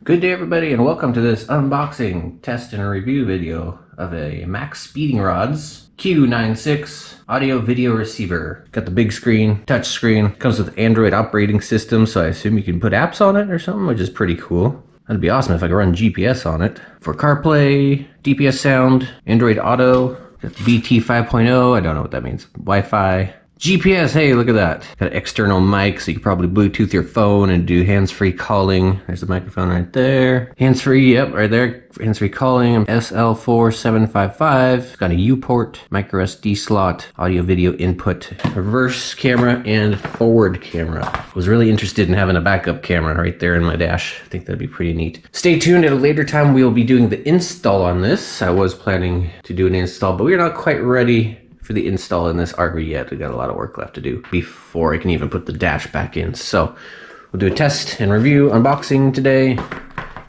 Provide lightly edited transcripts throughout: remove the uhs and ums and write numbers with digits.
Good day everybody and welcome to this unboxing, test, and review video of a MAXPEEDINGRODS Q96 audio video receiver. Got the big screen, touch screen, comes with Android operating system, so I assume you can put apps on it or something, which is pretty cool. That'd be awesome if I could run GPS on it. For CarPlay, DPS sound, Android Auto, got the BT 5.0, I don't know what that means, Wi-Fi. GPS, hey, look at that. Got an external mic, so you can probably Bluetooth your phone and do hands-free calling. There's the microphone right there. Hands-free, yep, right there. Hands-free calling. SL4755. It's got a U port, micro SD slot, audio video input, reverse camera, and forward camera. I was really interested in having a backup camera right there in my dash. I think that'd be pretty neat. Stay tuned. At a later time, we'll be doing the install on this. I was planning to do an install, but we're not quite ready for the install in this RV yet. We got a lot of work left to do before I can even put the dash back in. So we'll do a test and review unboxing today,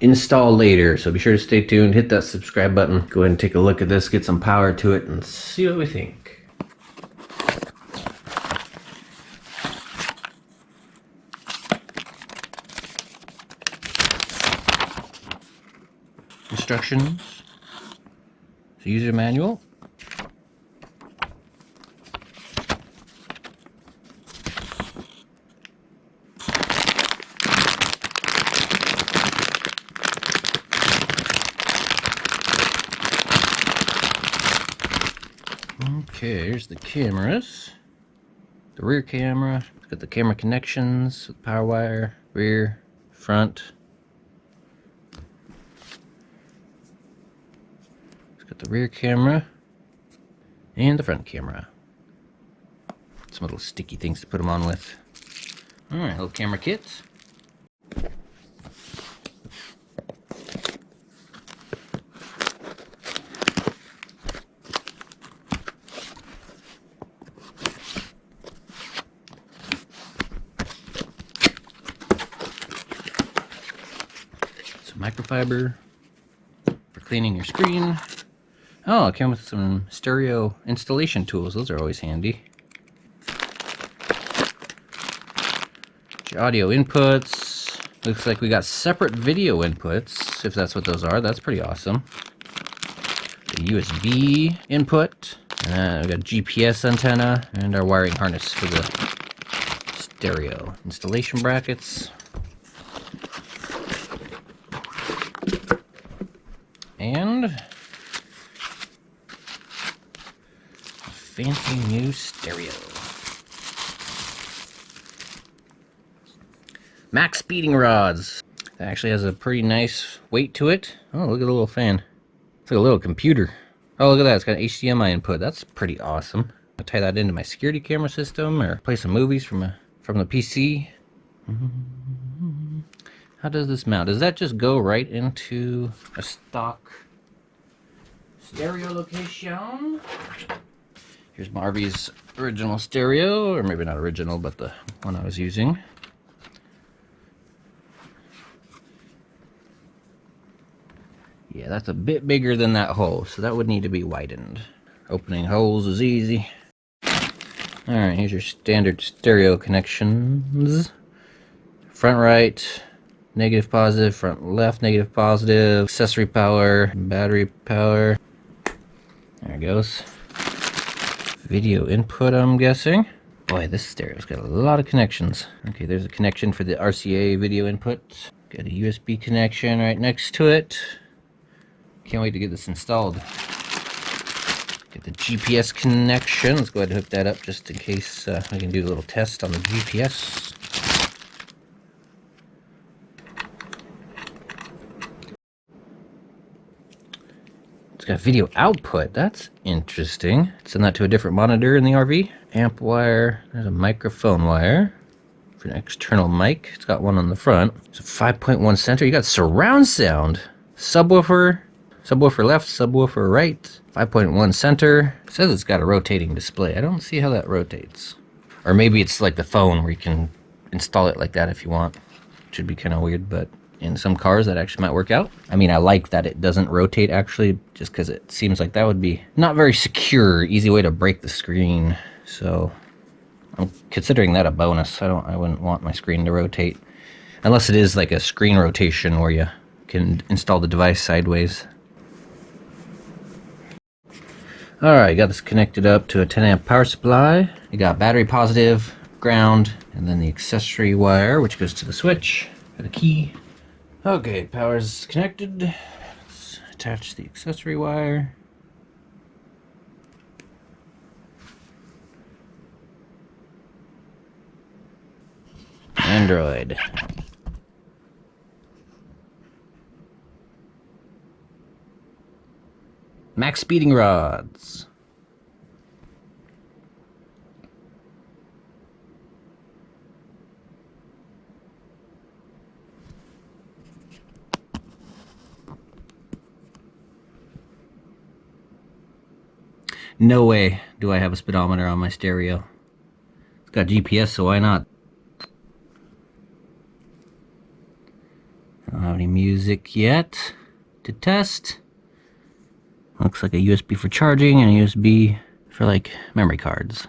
install later. So be sure to stay tuned, hit that subscribe button, go ahead and take a look at this, get some power to it, and see what we think. Instructions, the user manual. Okay, here's the cameras. The rear camera, it's got the camera connections, with power wire, rear, front. It's got the rear camera and the front camera. Some little sticky things to put them on with. Alright, little camera kits. Microfiber for cleaning your screen. Oh, it came with some stereo installation tools. Those are always handy. Your audio inputs. Looks like we got separate video inputs, if that's what those are. That's pretty awesome. The USB input. And we got GPS antenna and our wiring harness for the stereo. Installation brackets. And a fancy new stereo. MAXPEEDINGRODS. That actually has a pretty nice weight to it. Oh, look at the little fan. It's like a little computer. Oh, look at that. It's got an HDMI input. That's pretty awesome. I'll tie that into my security camera system or play some movies from the PC. How does this mount? Does that just go right into a stock stereo location? Here's Marvy's original stereo, or maybe not original, but the one I was using. Yeah, that's a bit bigger than that hole, so that would need to be widened. Opening holes is easy. Alright, here's your standard stereo connections. Front right, negative positive, front left negative positive, accessory power, battery power. There it goes. Video input, I'm guessing. Boy, this stereo's got a lot of connections. Okay, there's a connection for the RCA video input. Got a USB connection right next to it. Can't wait to get this installed. Get the GPS connection. Let's go ahead and hook that up just in case I can do a little test on the GPS. It's got video output. That's interesting. Send that to a different monitor in the RV. Amp wire. There's a microphone wire for an external mic. It's got one on the front. It's a 5.1 center. You got surround sound. Subwoofer. Subwoofer left, subwoofer right. 5.1 center. It says it's got a rotating display. I don't see how that rotates. Or maybe it's like the phone where you can install it like that if you want. Should be kind of weird, but in some cars that actually might work out. I mean, I like that it doesn't rotate actually, just because it seems like that would be not very secure, easy way to break the screen. So I'm considering that a bonus. I wouldn't want my screen to rotate unless it is like a screen rotation where you can install the device sideways. Alright, got this connected up to a 10 amp power supply. You got battery positive, ground, and then the accessory wire, which goes to the switch. Got a key. Okay, power's connected. Let's attach the accessory wire. Android. MAXPEEDINGRODS. No way do I have a speedometer on my stereo. It's got GPS, so why not? I don't have any music yet to test. Looks like a USB for charging and a USB for like memory cards.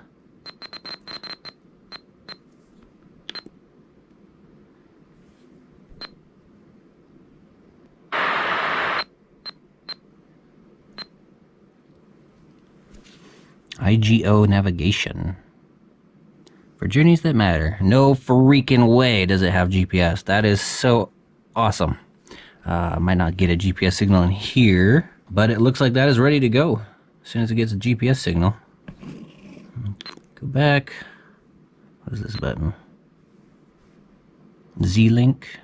IGO navigation. For journeys that matter. No freaking way does it have GPS. That is so awesome. I might not get a GPS signal in here, but it looks like that is ready to go as soon as it gets a GPS signal. Go back. What is this button? Z-Link.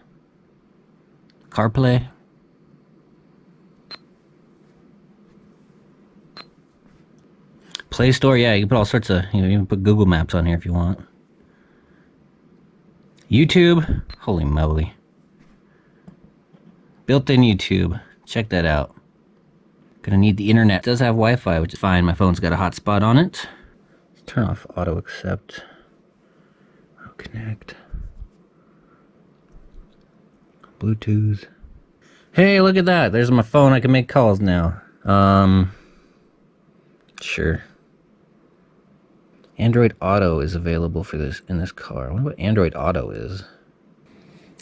CarPlay. Play Store, yeah, you can put all sorts of, you can put Google Maps on here if you want. YouTube, holy moly. Built-in YouTube, check that out. Gonna need the internet. It does have Wi-Fi, which is fine. My phone's got a hotspot on it. Let's turn off auto accept. Auto connect. Bluetooth. Hey, look at that. There's my phone. I can make calls now. Sure. Android Auto is available for this in this car. I wonder what Android Auto is.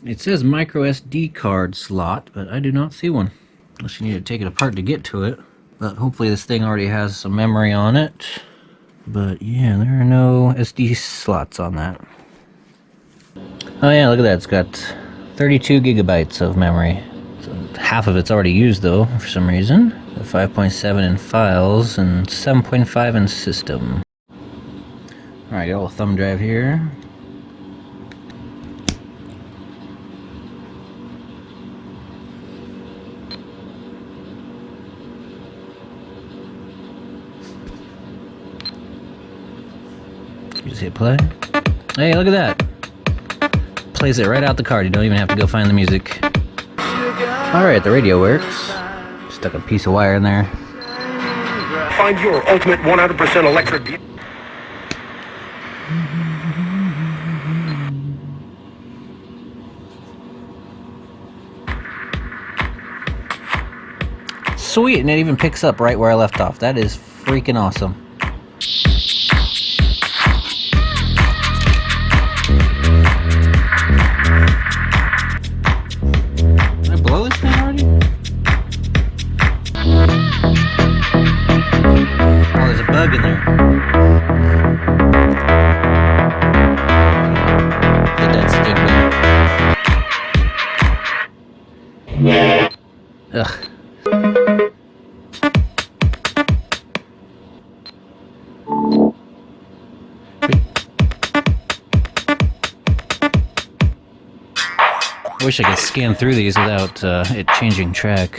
It says micro SD card slot, but I do not see one. Unless you need to take it apart to get to it. But hopefully this thing already has some memory on it. But yeah, there are no SD slots on that. Oh yeah, look at that. It's got 32 gigabytes of memory. So half of it's already used though, for some reason. 5.7 in files and 7.5 in system. Alright, got a little thumb drive here. You just hit play. Hey, look at that. Plays it right out the card. You don't even have to go find the music. Alright, the radio works. Stuck a piece of wire in there. Find your ultimate 100% electric vehicle. Sweet, and it even picks up right where I left off. That is freaking awesome. Did I blow this thing already? Oh, there's a bug in there. The dead stick bug. Ugh. I wish I could scan through these without it changing track.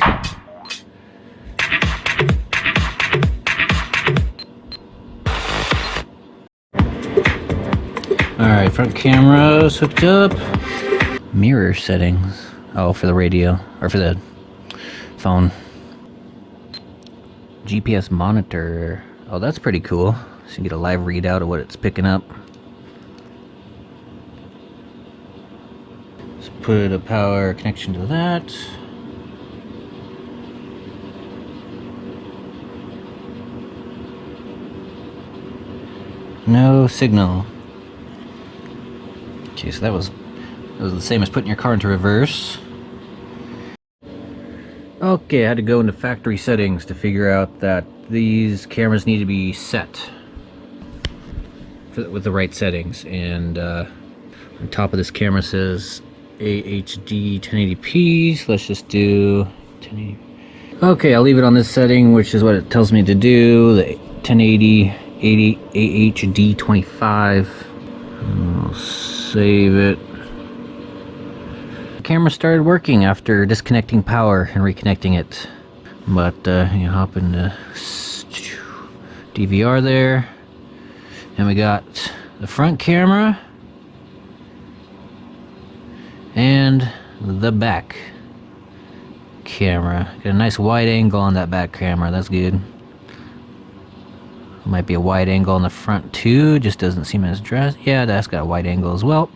Alright, front camera's hooked up. Mirror settings. Oh, for the radio, or for the phone. GPS monitor. Oh, that's pretty cool. So you can get a live readout of what it's picking up. Let's put a power connection to that. No signal. Okay, so that was the same as putting your car into reverse. Okay, I had to go into factory settings to figure out that these cameras need to be set with the right settings, and on top of this camera says AHD 1080p, so let's just do 1080. Okay, I'll leave it on this setting, which is what it tells me to do, the 1080 AHD 25. I'll save it. The camera started working after disconnecting power and reconnecting it, but you hop into DVR there, and we got the front camera and the back camera. Got a nice wide angle on that back camera, that's good. Might be a wide angle on the front too, just doesn't seem as dressed. Yeah, that's got a wide angle as well.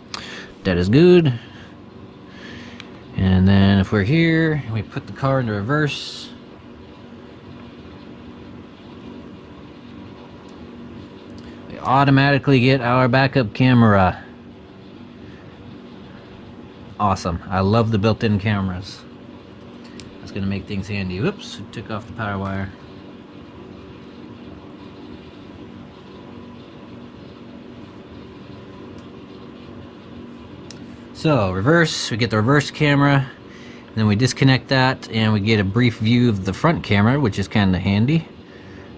That is good. And then if we're here and we put the car into reverse, we automatically get our backup camera. Awesome. I love the built-in cameras. That's gonna make things handy. Whoops, took off the power wire. So, reverse, we get the reverse camera, then we disconnect that, and we get a brief view of the front camera, which is kind of handy.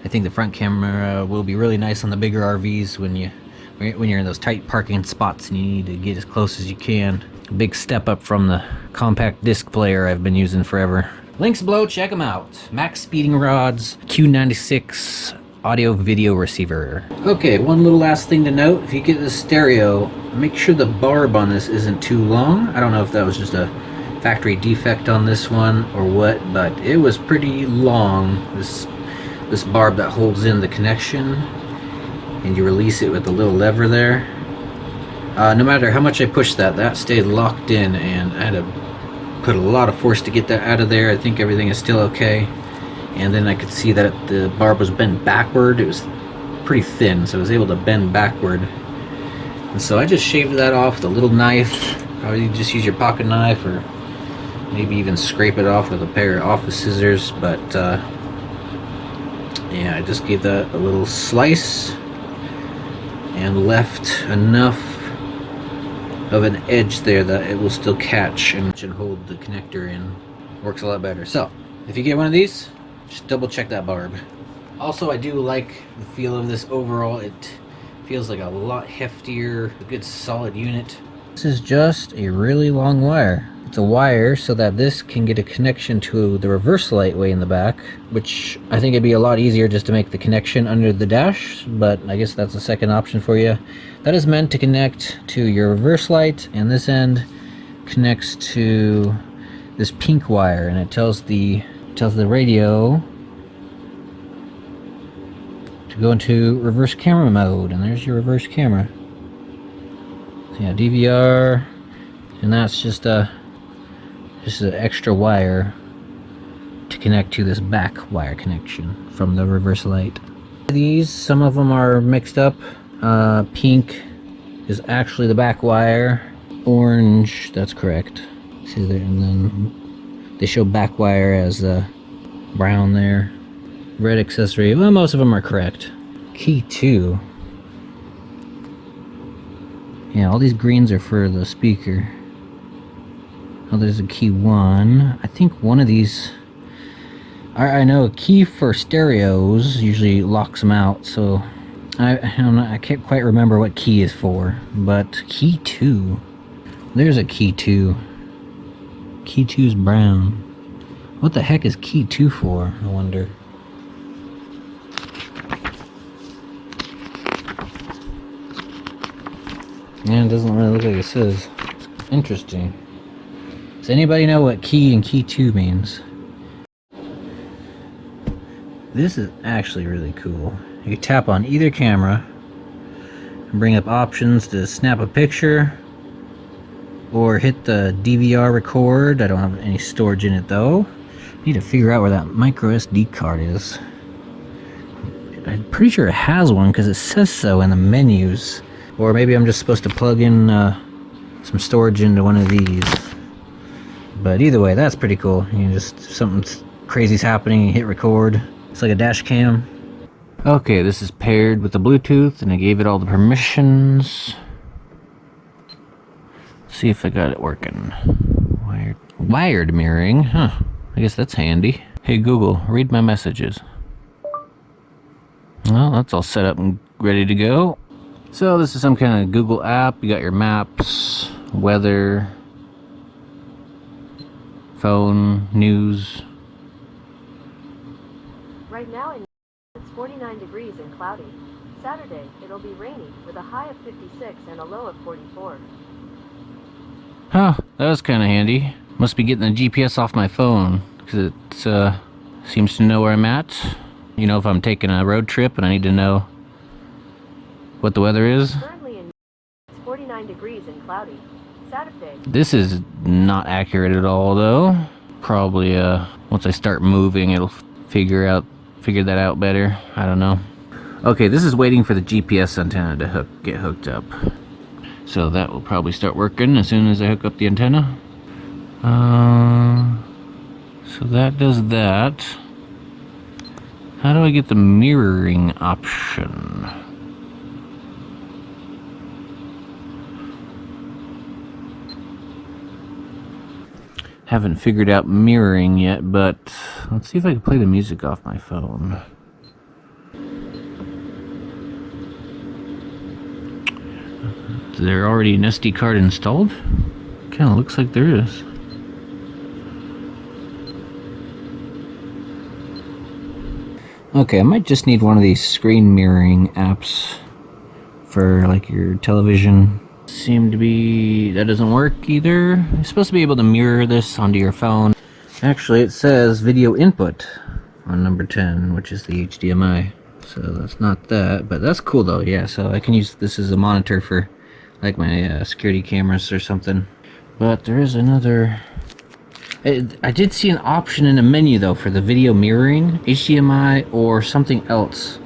I think the front camera will be really nice on the bigger RVs when you're in those tight parking spots and you need to get as close as you can. A big step up from the compact disc player I've been using forever. Links below, check them out. MAXPEEDINGRODS Q96 audio video receiver. Okay, one little last thing to note. If you get this stereo, make sure the barb on this isn't too long. I don't know if that was just a factory defect on this one or what, but it was pretty long, this barb that holds in the connection, and you release it with the little lever there. No matter how much I pushed that stayed locked in, and I had to put a lot of force to get that out of there. I think everything is still okay. And then I could see that the barb was bent backward. It was pretty thin, so I was able to bend backward. And so I just shaved that off with a little knife. Probably just use your pocket knife, or maybe even scrape it off with a pair of office scissors. But yeah, I just gave that a little slice and left enough of an edge there that it will still catch and hold the connector in. Works a lot better. So if you get one of these, just double check that barb. Also, I do like the feel of this overall. It feels like a lot heftier, a good solid unit. This is just a really long wire. It's a wire so that this can get a connection to the reverse light way in the back, which I think it'd be a lot easier just to make the connection under the dash, but I guess that's a second option for you. That is meant to connect to your reverse light, and this end connects to this pink wire, and it tells the radio to go into reverse camera mode, and there's your reverse camera. So yeah, DVR, and that's just an extra wire to connect to this back wire connection from the reverse light. These, some of them are mixed up. Pink is actually the back wire. Orange, that's correct. See there, and then they show back wire as brown there. Red accessory, well, most of them are correct. Key 2. Yeah, all these greens are for the speaker. Oh, there's a key 1. I think one of these, I know a key for stereos usually locks them out, so I don't know, I can't quite remember what key is for, but key 2. There's a key 2. Key 2 is brown. What the heck is key 2 for, I wonder? Yeah, it doesn't really look like it says. Interesting. Does anybody know what key and key 2 means? This is actually really cool. You can tap on either camera and bring up options to snap a picture, or hit the DVR record. I don't have any storage in it though. I need to figure out where that micro SD card is. I'm pretty sure it has one because it says so in the menus. Or maybe I'm just supposed to plug in some storage into one of these. But either way, that's pretty cool. You just, something crazy's happening, you hit record. It's like a dash cam. Okay, this is paired with the Bluetooth, and I gave it all the permissions. Let's see if I got it working. Wired mirroring, huh? I guess that's handy. Hey Google, read my messages. Well, that's all set up and ready to go. So this is some kind of Google app. You got your maps, weather, phone, news. Right now it's 49 degrees and cloudy. Saturday, it'll be rainy with a high of 56 and a low of 44. Huh, that was kind of handy. Must be getting the GPS off my phone, because it seems to know where I'm at. You know, if I'm taking a road trip and I need to know what the weather is. Currently it's 49 degrees and cloudy. Saturday. This is not accurate at all, though. Probably once I start moving, it'll figure that out better. I don't know. Okay, this is waiting for the GPS antenna to get hooked up. So that will probably start working as soon as I hook up the antenna. So that does that. How do I get the mirroring option? Haven't figured out mirroring yet, but let's see if I can play the music off my phone. Is there already an SD card installed? Kind of looks like there is. Okay, I might just need one of these screen mirroring apps for like your television. Seem to be, that doesn't work either. You're supposed to be able to mirror this onto your phone. Actually, it says video input on number 10, which is the HDMI. So that's not that, but that's cool though. Yeah, so I can use this as a monitor for like my security cameras or something. But there is another. I did see an option in the menu though for the video mirroring, HDMI or something else.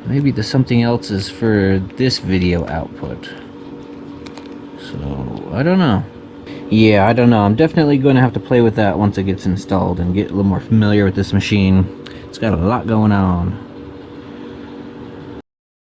Maybe the something else is for this video output. So, I don't know. Yeah, I don't know. I'm definitely going to have to play with that once it gets installed and get a little more familiar with this machine. It's got a lot going on.